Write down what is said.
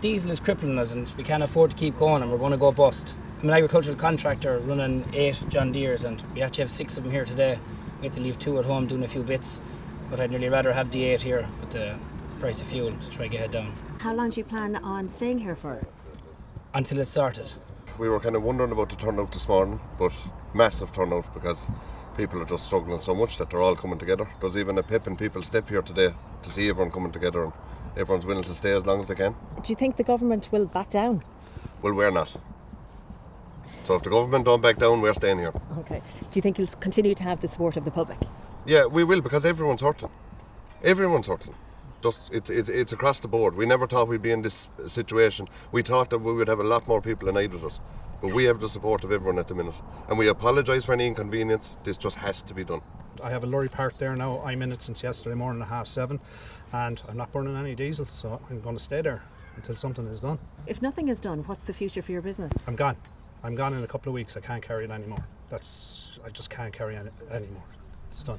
Diesel is crippling us and we can't afford to keep going and we're going to go bust. I'm an agricultural contractor running 8 John Deeres and we actually have 6 of them here today. We had to leave 2 at home doing a few bits, but I'd nearly rather have the 8 here with the price of fuel to try to get it down. How long do you plan on staying here for? Until it's sorted. We were kind of wondering about the turnout this morning, but massive turnout because people are just struggling so much that they're all coming together. There's even a pip in people's step here today to see everyone coming together and everyone's willing to stay as long as they can. Do you think the government will back down? Well, we're not. So if the government don't back down, we're staying here. Okay. Do you think you'll continue to have the support of the public? Yeah, we will, because everyone's hurting. Everyone's hurting. Just it's across the board. We never thought we'd be in this situation. We thought that we would have a lot more people in aid with us. But we have the support of everyone at the minute. And we apologise for any inconvenience. This just has to be done. I have a lorry parked there now. I'm in it since yesterday morning at 7:30 and I'm not burning any diesel, so I'm going to stay there until something is done. If nothing is done, what's the future for your business? I'm gone in a couple of weeks. I can't carry it anymore. I just can't carry it anymore. It's done.